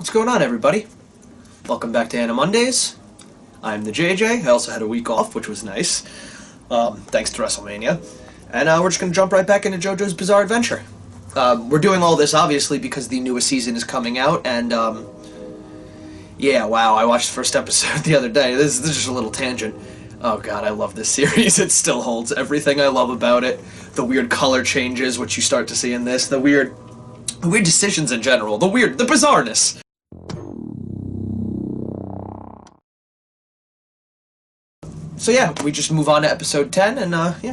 What's going on, everybody? Welcome back to Anna Mondays. I'm the JJ. I also had a week off, which was nice, thanks to WrestleMania. And we're just going to jump right back into JoJo's Bizarre Adventure. We're doing all this, obviously, because the newest season is coming out, and, yeah, wow, I watched the first episode the other day. This is just a little tangent. Oh god, I love this series. It still holds everything I love about it. The weird color changes, which you start to see in this. The weird decisions in general. The bizarreness. So yeah, we just move on to episode 10, and yeah.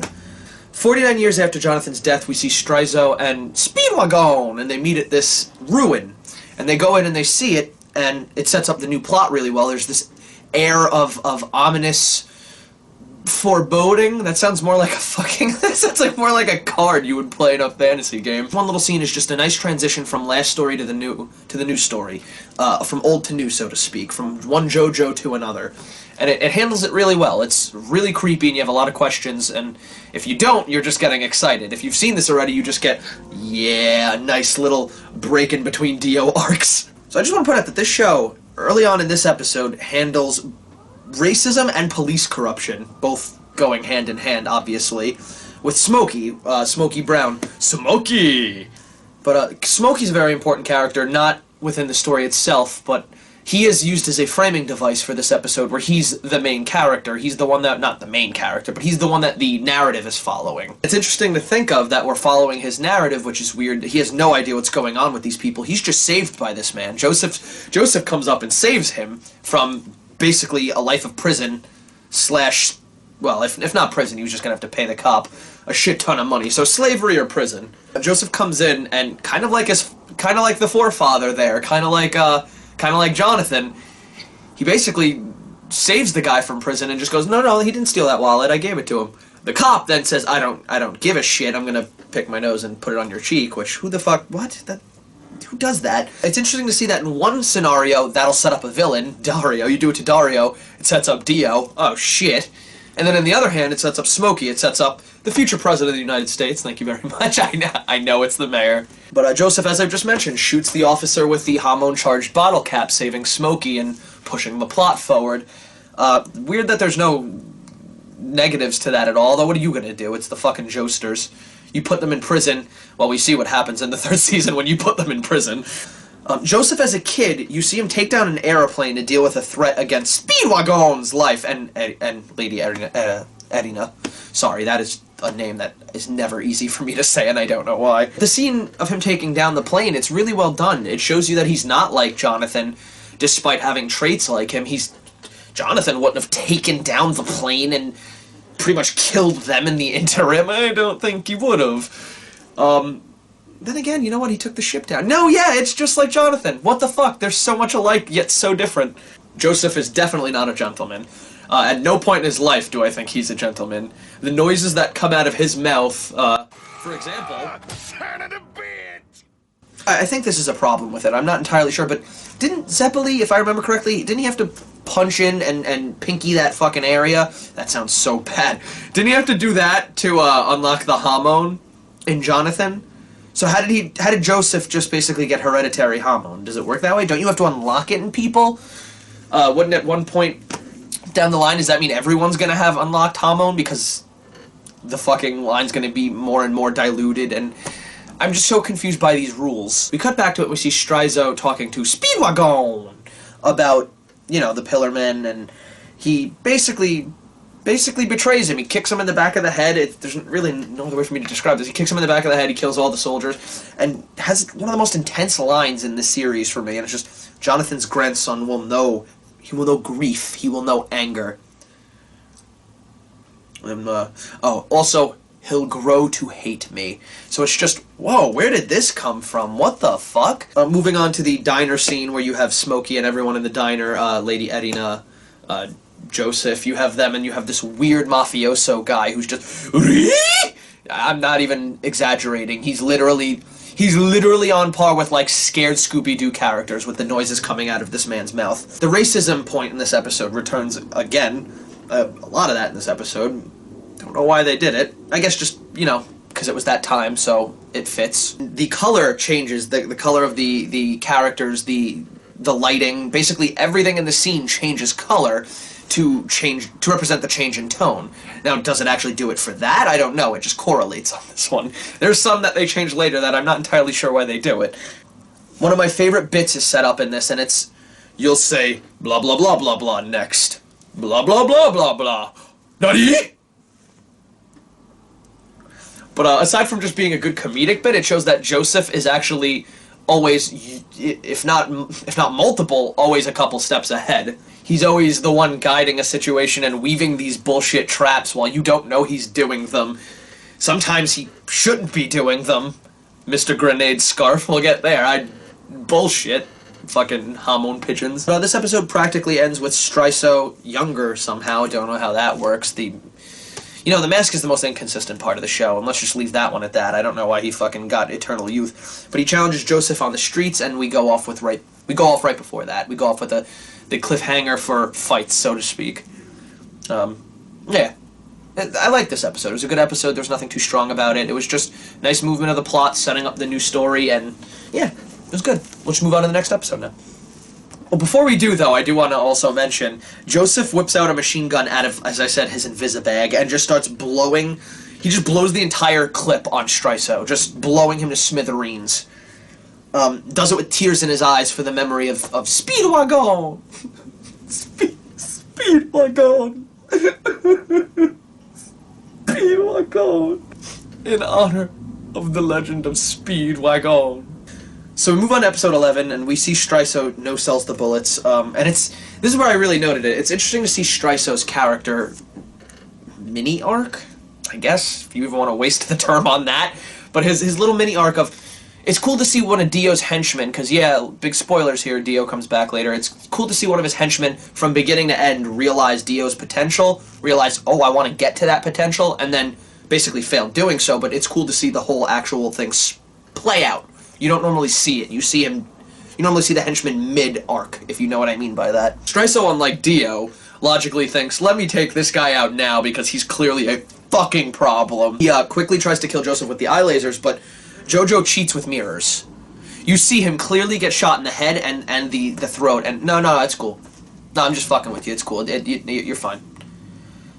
49 years after Jonathan's death, we see Strizo and Speedwagon, and they meet at this ruin. And they go in and they see it, and it sets up the new plot really well. There's this air of ominous foreboding. That sounds more like a fucking... that sounds like more like a card you would play in a fantasy game. One little scene is just a nice transition from last story to the new story. From old to new, so to speak. From one JoJo to another. And it handles it really well. It's really creepy and you have a lot of questions, and if you don't, you're just getting excited. If you've seen this already, you just get, yeah, a nice little break in between Dio arcs. So I just want to point out that this show, early on in this episode, handles racism and police corruption, both going hand in hand, obviously, with Smokey, Smokey Brown. Smokey! But Smokey's a very important character, not within the story itself, but he is used as a framing device for this episode where he's the main character. He's the one that, not the main character, but he's the one that the narrative is following. It's interesting to think of that we're following his narrative, which is weird. He has no idea what's going on with these people. He's just saved by this man. Joseph comes up and saves him from basically a life of prison slash, well, if not prison, he was just gonna have to pay the cop a shit ton of money. So slavery or prison. Joseph comes in and kind of like the forefather there, kind of like Jonathan, he basically saves the guy from prison and just goes, no, he didn't steal that wallet, I gave it to him. The cop then says, I don't give a shit, I'm gonna pick my nose and put it on your cheek, which, who the fuck, what? Who does that? It's interesting to see that in one scenario, that'll set up a villain, Dario, you do it to Dario, it sets up Dio, oh shit. And then on the other hand, it sets up Smokey, it sets up the future president of the United States, thank you very much, I know it's the mayor. But Joseph, as I've just mentioned, shoots the officer with the hormone-charged bottle cap, saving Smokey and pushing the plot forward. Weird that there's no negatives to that at all, though what are you gonna do? It's the fucking Joesters. You put them in prison, well, we see what happens in the third season when you put them in prison. Joseph, as a kid, you see him take down an aeroplane to deal with a threat against Speedwagon's life, and Lady Erina. Sorry, that is a name that is never easy for me to say, and I don't know why. The scene of him taking down the plane, it's really well done. It shows you that he's not like Jonathan, despite having traits like him. Jonathan wouldn't have taken down the plane and pretty much killed them in the interim. I don't think he would have. Then again, you know what? He took the ship down. No, yeah, it's just like Jonathan. What the fuck? They're so much alike, yet so different. Joseph is definitely not a gentleman. At no point in his life do I think he's a gentleman. The noises that come out of his mouth, for example... I think this is a problem with it. I'm not entirely sure, but didn't Zeppeli, if I remember correctly, didn't he have to punch in and pinky that fucking area? That sounds so bad. Didn't he have to do that to unlock the hormone in Jonathan? So how did Joseph just basically get hereditary hormone? Does it work that way? Don't you have to unlock it in people? Wouldn't at one point down the line, does that mean everyone's gonna have unlocked hormone because the fucking line's gonna be more and more diluted? And I'm just so confused by these rules. We cut back to it and we see Strizo talking to Speedwagon about, you know, the Pillarmen, and he basically betrays him. He kicks him in the back of the head. There's really no other way for me to describe this. He kicks him in the back of the head, he kills all the soldiers, and has one of the most intense lines in this series for me, and it's just, Jonathan's grandson will know, he will know grief, he will know anger. And, also, he'll grow to hate me. So it's just, whoa, where did this come from? What the fuck? Moving on to the diner scene where you have Smokey and everyone in the diner, Lady Erina, Joseph, you have them, and you have this weird mafioso guy who's just... I'm not even exaggerating. He's literally on par with, like, scared Scooby-Doo characters with the noises coming out of this man's mouth. The racism point in this episode returns again. A lot of that in this episode. Don't know why they did it. I guess just, you know, because it was that time, so it fits. The color changes, the color of the characters, the the lighting, basically everything in the scene changes color to represent the change in tone. Now, does it actually do it for that? I don't know. It just correlates on this one. There's some that they change later that I'm not entirely sure why they do it. One of my favorite bits is set up in this, and it's, you'll say, blah, blah, blah, blah, blah, next. Blah, blah, blah, blah, blah. Nani? But aside from just being a good comedic bit, it shows that Joseph is actually always, if not multiple, always a couple steps ahead. He's always the one guiding a situation and weaving these bullshit traps while you don't know he's doing them. Sometimes he shouldn't be doing them. Mr. Grenade Scarf, we'll get there. Bullshit. Fucking hormone pigeons. This episode practically ends with Striso younger somehow. Don't know how that works. The mask is the most inconsistent part of the show, and let's just leave that one at that. I don't know why he fucking got eternal youth. But he challenges Joseph on the streets, and we go off right before that. We go off with the cliffhanger for fights, so to speak. Yeah. I like this episode. It was a good episode. There's nothing too strong about it. It was just nice movement of the plot, setting up the new story, and yeah, it was good. Let's move on to the next episode now. Well, before we do, though, I do want to also mention, Joseph whips out a machine gun out of, as I said, his Invisibag, and just starts blowing. He just blows the entire clip on Striso, just blowing him to smithereens. Does it with tears in his eyes for the memory of Speedwagon! Speedwagon! Speedwagon! In honor of the legend of Speedwagon. So we move on to episode 11, and we see Striso no-sells the bullets, and this is where I really noted it. It's interesting to see Striso's character mini-arc, I guess, if you even want to waste the term on that, but his little mini-arc of, it's cool to see one of Dio's henchmen, because yeah, big spoilers here, Dio comes back later, it's cool to see one of his henchmen from beginning to end realize Dio's potential, realize, oh, I want to get to that potential, and then basically fail doing so, but it's cool to see the whole actual thing play out. You don't normally see it. You normally see the henchman mid-arc, if you know what I mean by that. Striso, unlike Dio, logically thinks, let me take this guy out now because he's clearly a fucking problem. He quickly tries to kill Joseph with the eye lasers, but JoJo cheats with mirrors. You see him clearly get shot in the head and the throat, and no, it's cool. No, I'm just fucking with you. It's cool. You're fine.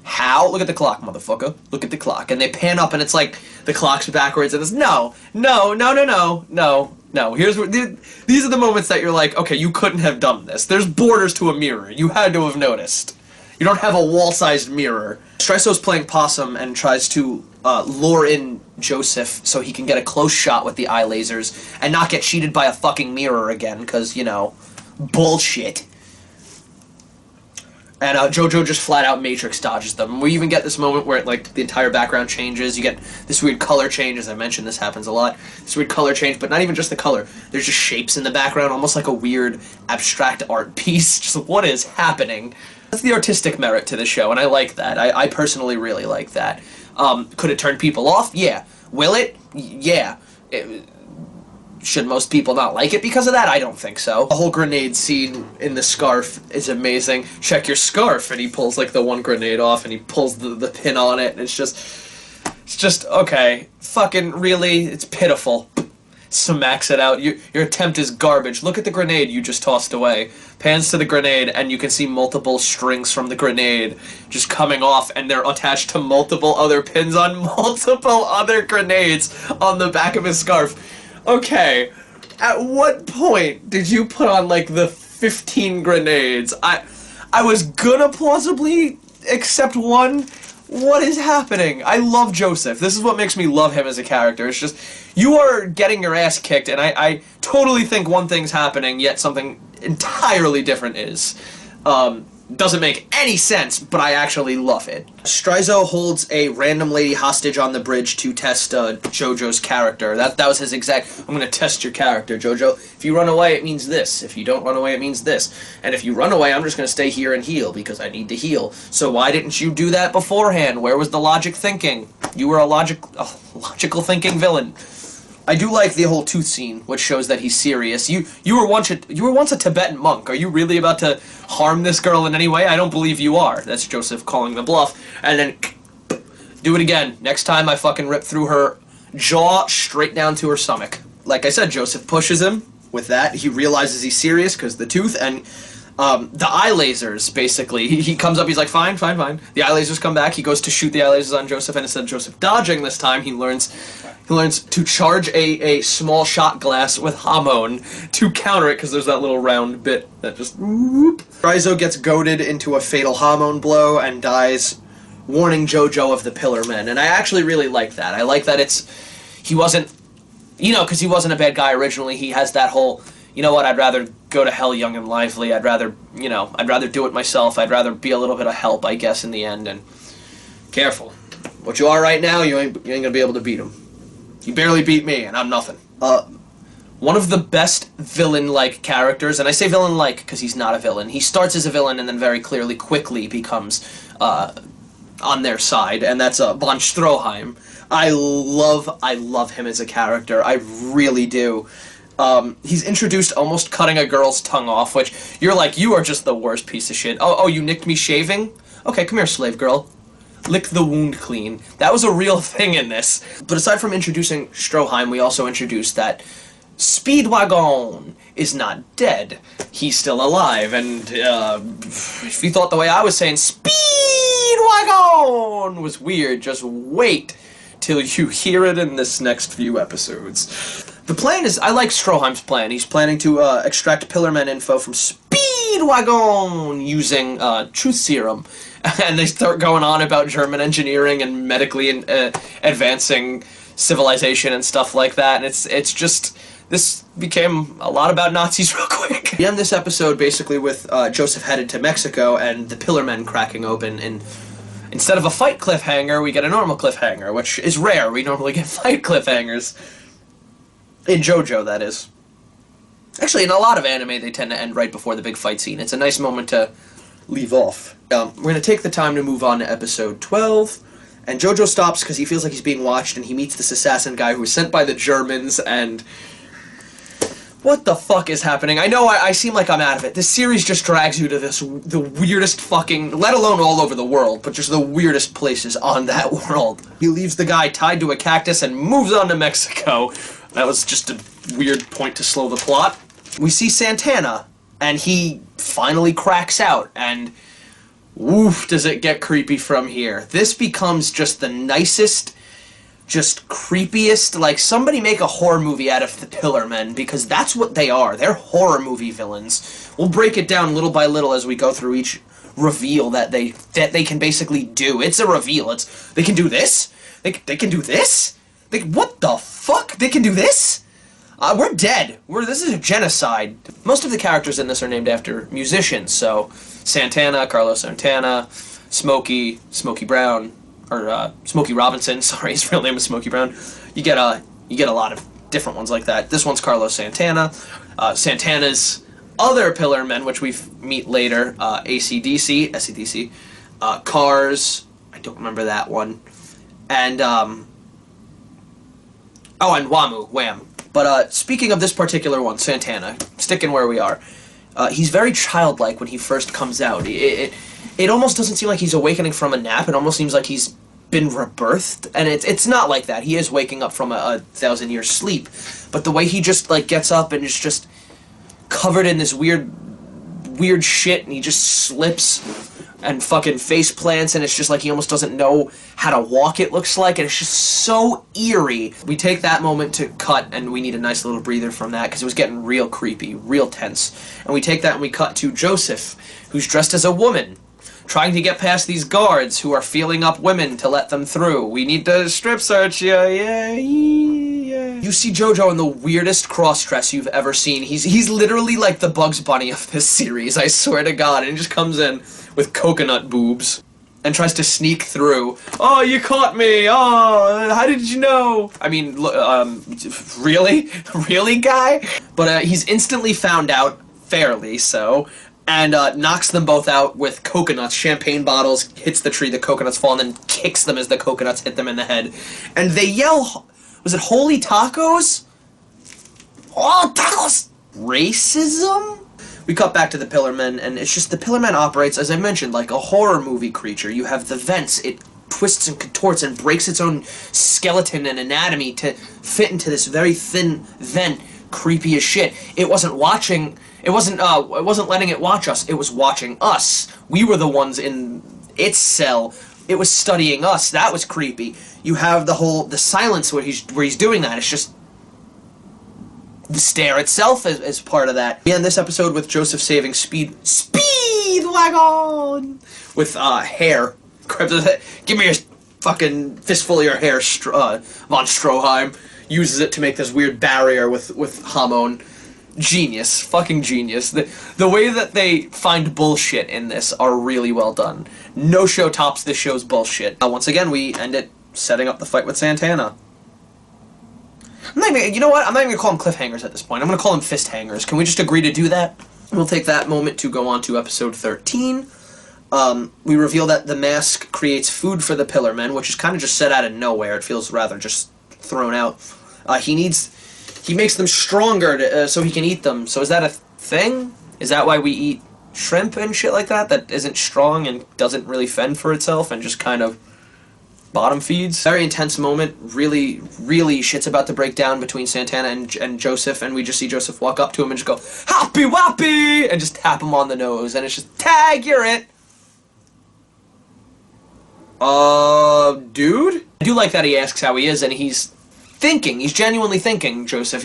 How? Look at the clock, motherfucker. Look at the clock. And they pan up, and it's like the clock's backwards, and it's no. Here's where these are the moments that you're like, okay, you couldn't have done this. There's borders to a mirror. You had to have noticed. You don't have a wall-sized mirror. Striso's playing possum and tries to lure in Joseph so he can get a close shot with the eye lasers and not get cheated by a fucking mirror again, because, bullshit. And JoJo just flat-out Matrix dodges them. We even get this moment where, the entire background changes. You get this weird color change. As I mentioned, this happens a lot. This weird color change, but not even just the color. There's just shapes in the background, almost like a weird abstract art piece. Just what is happening? That's the artistic merit to the show, and I like that. I personally really like that. Could it turn people off? Yeah. Will it? Yeah. Should most people not like it because of that? I don't think so. The whole grenade scene in the scarf is amazing. Check your scarf, and he pulls the one grenade off, and he pulls the pin on it, and it's just okay. Fucking really, it's pitiful. Smacks it out. Your attempt is garbage. Look at the grenade you just tossed away. Pans to the grenade, and you can see multiple strings from the grenade just coming off, and they're attached to multiple other pins on multiple other grenades on the back of his scarf. Okay, at what point did you put on, the 15 grenades? I was gonna plausibly accept one. What is happening? I love Joseph. This is what makes me love him as a character. It's just, you are getting your ass kicked, and I totally think one thing's happening, yet something entirely different is. Doesn't make any sense, but I actually love it. Striso holds a random lady hostage on the bridge to test JoJo's character. That was his exact, I'm gonna test your character, JoJo. If you run away, it means this. If you don't run away, it means this. And if you run away, I'm just gonna stay here and heal, because I need to heal. So why didn't you do that beforehand? Where was the logic thinking? You were a logical thinking villain. I do like the whole tooth scene, which shows that he's serious. You were once a Tibetan monk. Are you really about to harm this girl in any way? I don't believe you are. That's Joseph calling the bluff. And then do it again. Next time I fucking rip through her jaw straight down to her stomach. Like I said, Joseph pushes him. with that. He realizes he's serious because the tooth, and the eye lasers, basically. He comes up, he's like, fine, fine, fine. The eye lasers come back, he goes to shoot the eye lasers on Joseph, and instead of Joseph dodging this time, he learns to charge a small shot glass with Hamon to counter it, because there's that little round bit that just whoop. Strizo gets goaded into a fatal Hamon blow and dies, warning JoJo of the Pillar Men. And I actually really like that. I like that he wasn't, you know, because he wasn't a bad guy originally. He has that whole, you know what, I'd rather go to hell young and lively. I'd rather, you know, I'd rather do it myself. I'd rather be a little bit of help, I guess, in the end. And careful. What you are right now, you ain't gonna be able to beat him. You barely beat me, and I'm nothing. One of the best villain-like characters, and I say villain-like because he's not a villain. He starts as a villain and then very clearly, quickly becomes on their side, and that's von Stroheim. I love him as a character. I really do. He's introduced almost cutting a girl's tongue off, which you're like, you are just the worst piece of shit. Oh, you nicked me shaving? Okay, come here, slave girl. Lick the wound clean. That was a real thing in this. But aside from introducing Stroheim, we also introduced that Speedwagon is not dead. He's still alive, and if you thought the way I was saying Speedwagon was weird, just wait till you hear it in this next few episodes. The plan is, I like Stroheim's plan. He's planning to extract Pillarmen info from Speedwagon using Truth Serum. And they start going on about German engineering and medically advancing civilization and stuff like that. And it's just, this became a lot about Nazis real quick. We end this episode basically with Joseph headed to Mexico and the Pillarmen cracking open, and instead of a fight cliffhanger, we get a normal cliffhanger, which is rare. We normally get fight cliffhangers. In JoJo, that is. Actually, in a lot of anime, they tend to end right before the big fight scene. It's a nice moment to leave off. We're going to take the time to move on to episode 12, and JoJo stops because he feels like he's being watched, and he meets this assassin guy who was sent by the Germans, and what the fuck is happening? I know I seem like I'm out of it. This series just drags you to the weirdest fucking, let alone all over the world, but just the weirdest places on that world. He leaves the guy tied to a cactus and moves on to Mexico. That was just a weird point to slow the plot. We see Santana, and he finally cracks out, and woof, does it get creepy from here. This becomes just the nicest, just creepiest, like, somebody make a horror movie out of the Pillarmen, because that's what they are. They're horror movie villains. We'll break it down little by little as we go through each reveal that they can basically do. It's a reveal. They can do this? They can do this? What the fuck? They can do this? We're dead. This is a genocide. Most of the characters in this are named after musicians, so Santana, Carlos Santana, Smokey Brown, or Smokey Robinson, sorry, his real name is Smokey Brown. You get a lot of different ones like that. This one's Carlos Santana. Santana's other Pillarmen, which we meet later, AC/DC, Cars, I don't remember that one, and and Wham. But speaking of this particular one, Santana, sticking where we are, he's very childlike when he first comes out. It almost doesn't seem like he's awakening from a nap. It almost seems like he's been rebirthed, and it's not like that. He is waking up from a 1,000-year sleep, but the way he just like gets up and is just covered in this weird shit, and he just slips and fucking face plants, and it's just like he almost doesn't know how to walk, it looks like, and it's just so eerie. We take that moment to cut, and we need a nice little breather from that, because it was getting real creepy, real tense. And we take that and we cut to Joseph, who's dressed as a woman, trying to get past these guards who are feeling up women to let them through. We need to strip search you, yeah. You see JoJo in the weirdest cross-dress you've ever seen. He's literally like the Bugs Bunny of this series, I swear to God, and he just comes in with coconut boobs and tries to sneak through. Oh, you caught me! Oh, how did you know? I mean, really? Really, guy? But he's instantly found out, fairly so, and knocks them both out with coconuts, champagne bottles, hits the tree, the coconuts fall, and then kicks them as the coconuts hit them in the head. And they yell, was it holy tacos? Oh, tacos! Racism? We cut back to the Pillarmen, and it's just the Pillarmen operates, as I mentioned, like a horror movie creature. You have the vents, it twists and contorts and breaks its own skeleton and anatomy to fit into this very thin vent creepy as shit. It wasn't watching. It wasn't letting it watch us. It was watching us. We were the ones in its cell. It was studying us. That was creepy. You have the silence where he's doing that. It's just the stare itself is part of that. We end this episode with Joseph saving Speedwagon with hair. Give me your fucking fistful of your hair, von Stroheim. Uses it to make this weird barrier with Hamon. Genius. Fucking genius. The way that they find bullshit in this are really well done. No show tops this show's bullshit. Once again, we end it setting up the fight with Santana. You know what? I'm not even going to call them cliffhangers at this point. I'm going to call them fist hangers. Can we just agree to do that? We'll take that moment to go on to episode 13. We reveal that the mask creates food for the Pillar Men, which is kind of just set out of nowhere. It feels rather just thrown out. He makes them stronger so he can eat them. So is that a thing? Is that why we eat shrimp and shit like that? That isn't strong and doesn't really fend for itself and just kind of bottom feeds? Very intense moment. Really, really shit's about to break down between Santana and Joseph, and we just see Joseph walk up to him and just go, "Happy Wappy!" and just tap him on the nose, and it's just, "Tag, you're it!" Dude? I do like that he asks how he is, and he's genuinely thinking, Joseph,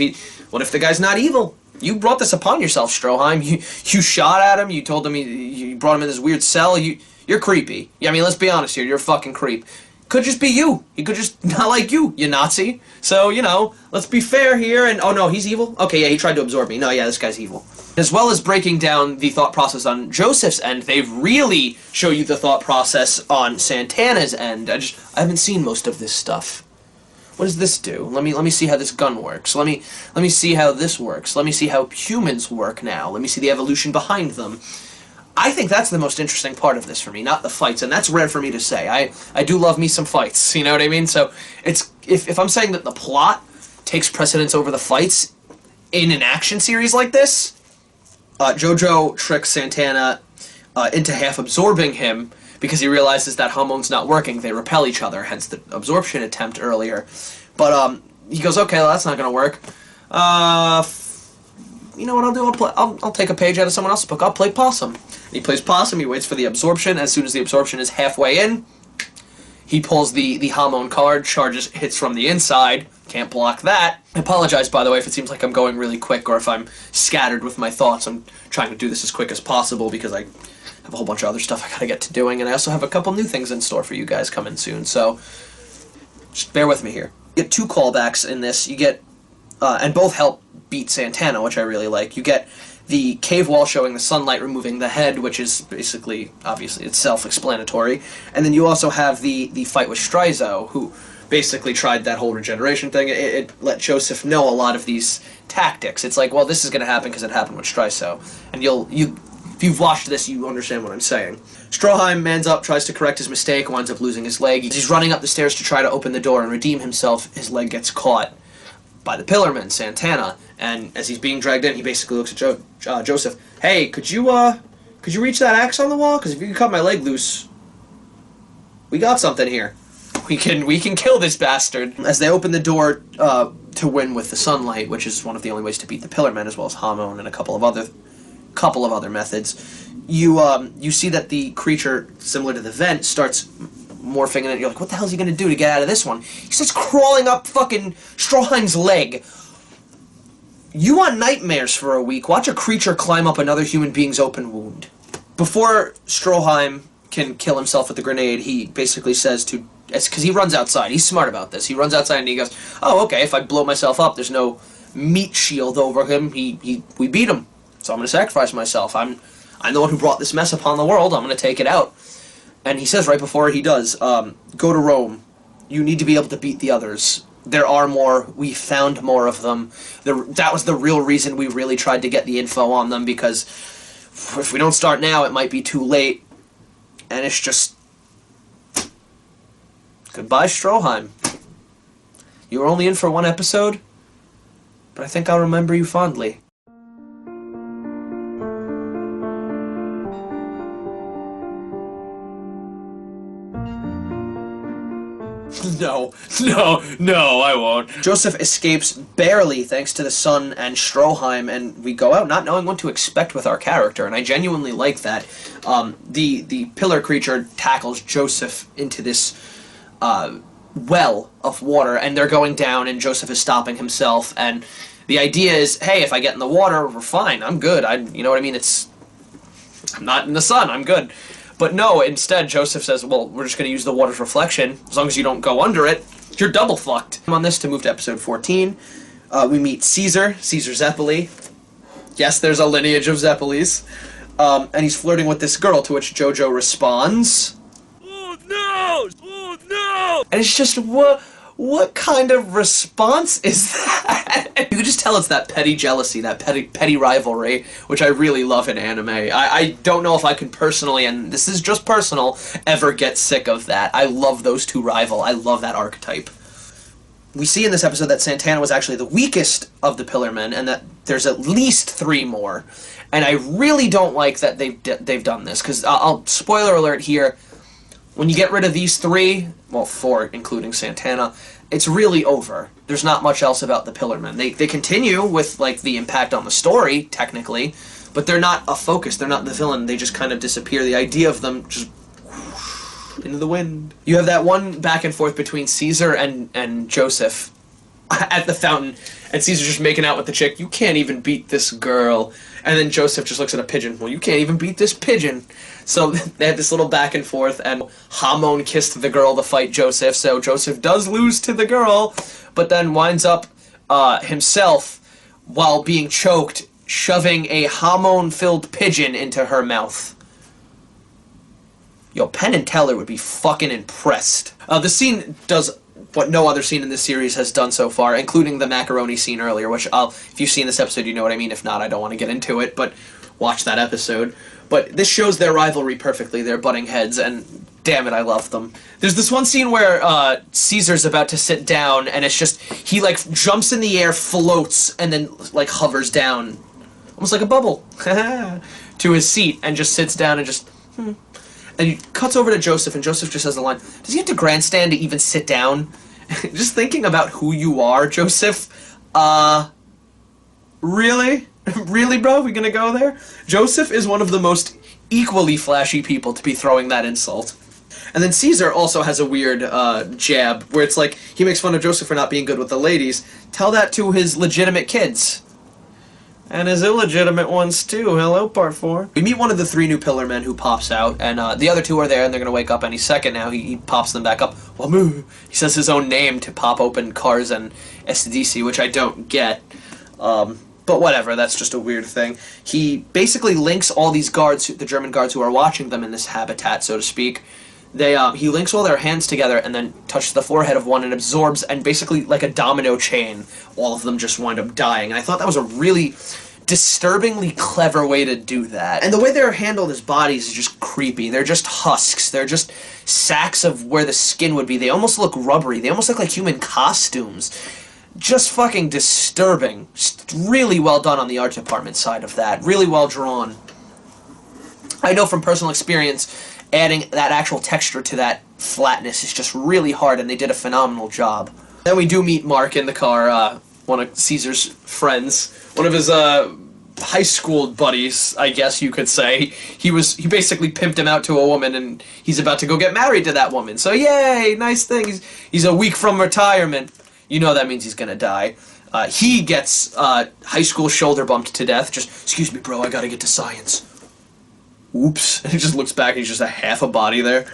what if the guy's not evil? You brought this upon yourself, Stroheim. You shot at him, you told him, you brought him in this weird cell, you're creepy. Yeah, I mean, let's be honest here, you're a fucking creep. Could just be you. He could just not like you Nazi. So, let's be fair here, and, oh no, he's evil? Okay, yeah, he tried to absorb me. No, yeah, this guy's evil. As well as breaking down the thought process on Joseph's end, they've really show you the thought process on Santana's end. I haven't seen most of this stuff. What does this do? Let me see how this gun works. Let me see how this works. Let me see how humans work now. Let me see the evolution behind them. I think that's the most interesting part of this for me, not the fights, and that's rare for me to say. I do love me some fights, you know what I mean? So it's if I'm saying that the plot takes precedence over the fights in an action series like this, JoJo tricks Santana into half absorbing him because he realizes that Hamon's not working. They repel each other, hence the absorption attempt earlier. But he goes, okay, well, that's not going to work. You know what I'll do? I'll take a page out of someone else's book. I'll play possum. He plays possum. He waits for the absorption. As soon as the absorption is halfway in, he pulls the Hamon card. Hits from the inside. Can't block that. I apologize, by the way, if it seems like I'm going really quick or if I'm scattered with my thoughts. I'm trying to do this as quick as possible because I have a whole bunch of other stuff I gotta get to doing, and I also have a couple new things in store for you guys coming soon, so just bear with me here. You get 2 callbacks in this. You get, and both help beat Santana, which I really like. You get the cave wall showing the sunlight removing the head, which is basically, obviously, it's self-explanatory. And then you also have the fight with Strizo, who basically tried that whole regeneration thing. It let Joseph know a lot of these tactics. It's like, well, this is going to happen because it happened with Strizo. And if you've watched this, you understand what I'm saying. Stroheim mans up, tries to correct his mistake, winds up losing his leg. As he's running up the stairs to try to open the door and redeem himself, his leg gets caught by the Pillarman, Santana, and as he's being dragged in, he basically looks at Joseph. Hey, could you reach that axe on the wall? Because if you can cut my leg loose, we got something here. We can kill this bastard. As they open the door to win with the sunlight, which is one of the only ways to beat the Pillarmen, as well as Hamon and a couple of other methods, you see that the creature, similar to the vent, starts morphing in it. You're like, what the hell is he going to do to get out of this one? He starts crawling up fucking Stroheim's leg. You want nightmares for a week. Watch a creature climb up another human being's open wound. Before Stroheim can kill himself with the grenade, he basically says to... because he runs outside. He's smart about this. He runs outside and he goes, oh, okay, if I blow myself up, there's no meat shield over him. We beat him. So I'm going to sacrifice myself. I'm the one who brought this mess upon the world. I'm going to take it out. And he says right before he does, go to Rome. You need to be able to beat the others. There are more. We found more of them. That was the real reason we really tried to get the info on them, because if we don't start now, it might be too late. And it's just... Goodbye, Stroheim. You were only in for 1 episode, but I think I'll remember you fondly. No, I won't. Joseph escapes barely thanks to the sun and Stroheim, and we go out not knowing what to expect with our character, and I genuinely like that. The pillar creature tackles Joseph into this well of water, and they're going down, and Joseph is stopping himself, and the idea is, hey, if I get in the water, we're fine, I'm good, you know what I mean, I'm not in the sun, I'm good. But no, instead, Joseph says, well, we're just going to use the water's reflection. As long as you don't go under it, you're double fucked. On this, to move to episode 14, we meet Caesar Zeppeli. Yes, there's a lineage of Zeppelis. And he's flirting with this girl, to which JoJo responds, Oh, no! Oh, no! and it's just, what kind of response is that? You can just tell it's that petty jealousy, that petty rivalry, which I really love in anime. I don't know if I can personally, and this is just personal, ever get sick of that. I love those two rival. I love that archetype. We see in this episode that Santana was actually the weakest of the Pillarmen, and that there's at least 3 more. And I really don't like that they've done this, because I'll spoiler alert here. When you get rid of these 3, well, 4 including Santana, it's really over. There's not much else about the Pillarmen. They continue with, like, the impact on the story, technically, but they're not a focus. They're not the villain. They just kind of disappear. The idea of them just whoosh, into the wind. You have that one back and forth between Caesar and Joseph at the fountain, and Caesar's just making out with the chick. You can't even beat this girl. And then Joseph just looks at a pigeon. Well, you can't even beat this pigeon. So they had this little back and forth, and Hamon kissed the girl to fight Joseph, so Joseph does lose to the girl, but then winds up himself, while being choked, shoving a Hamon-filled pigeon into her mouth. Yo, Penn and Teller would be fucking impressed. The scene does what no other scene in this series has done so far, including the macaroni scene earlier, which if you've seen this episode, you know what I mean. If not, I don't want to get into it, but watch that episode. But this shows their rivalry perfectly. They're butting heads, and damn it, I love them. There's this one scene where Caesar's about to sit down, and it's just, he, like, jumps in the air, floats, and then, like, hovers down, almost like a bubble, to his seat, and just sits down and just, And he cuts over to Joseph, and Joseph just has the line, does he have to grandstand to even sit down? Just thinking about who you are, Joseph, really? Really, bro? We gonna go there? Joseph is one of the most equally flashy people to be throwing that insult. And then Caesar also has a weird jab, where it's like, he makes fun of Joseph for not being good with the ladies. Tell that to his legitimate kids. And his illegitimate ones, too. Hello, part 4. We meet one of the 3 new Pillarmen who pops out, and the other 2 are there, and they're going to wake up any second now. He pops them back up. Wamu! He says his own name to pop open cars and SDC, which I don't get. But whatever, that's just a weird thing. He basically links all these guards, the German guards who are watching them in this habitat, so to speak. He links all their hands together and then touches the forehead of one and absorbs, and basically, like a domino chain, all of them just wind up dying. And I thought that was a really disturbingly clever way to do that. And the way they're handled as bodies is just creepy. They're just husks. They're just sacks of where the skin would be. They almost look rubbery. They almost look like human costumes. Just fucking disturbing. Just really well done on the art department side of that. Really well drawn. I know from personal experience, adding that actual texture to that flatness is just really hard, and they did a phenomenal job. Then we do meet Mark in the car, one of Caesar's friends. One of his high school buddies, I guess you could say. He basically pimped him out to a woman, and he's about to go get married to that woman. So yay, nice thing. He's a week from retirement. You know that means he's gonna die. He gets high school shoulder bumped to death. Just, excuse me, bro, I gotta get to science. Oops. And he just looks back, and he's just a half a body there.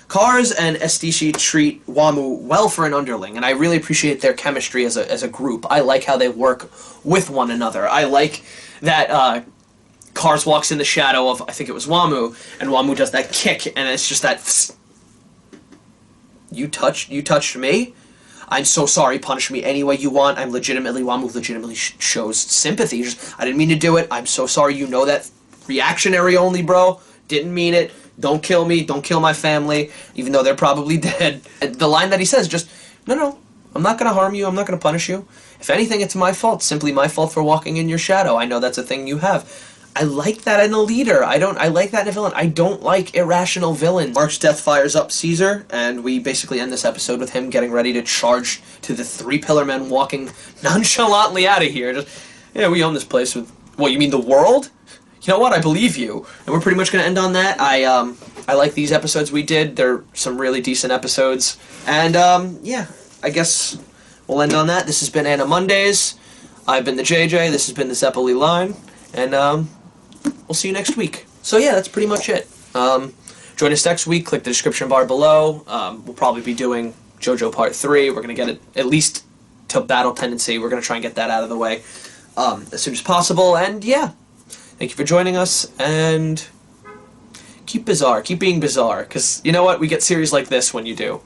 Cars and Estishi treat Wamu well for an underling, and I really appreciate their chemistry as a group. I like how they work with one another. I like that Cars walks in the shadow of, I think it was Wamu, and Wamu does that kick, and it's just that, you touched me? I'm so sorry, punish me any way you want. Wamu legitimately shows sympathy. I didn't mean to do it. I'm so sorry. You know that. Reactionary only, bro. Didn't mean it. Don't kill me. Don't kill my family, even though they're probably dead. And the line that he says, just, no, I'm not going to harm you. I'm not going to punish you. If anything, it's my fault. Simply my fault for walking in your shadow. I know that's a thing you have. I like that in a leader. I like that in a villain. I don't like irrational villains. Mark's death fires up Caesar, and we basically end this episode with him getting ready to charge to the three pillar men walking nonchalantly out of here. Just, yeah, we own this place with... What, you mean the world? You know what? I believe you. And we're pretty much going to end on that. I like these episodes we did. They're some really decent episodes. And, yeah, I guess we'll end on that. This has been Anna Mondays. I've been the JJ. This has been the Zeppeli Line. And, we'll see you next week. So yeah, that's pretty much it. Join us next week. Click the description bar below. We'll probably be doing JoJo Part 3. We're going to get it at least to Battle Tendency. We're going to try and get that out of the way as soon as possible. And yeah, thank you for joining us. And keep bizarre. Keep being bizarre. Because you know what? We get series like this when you do.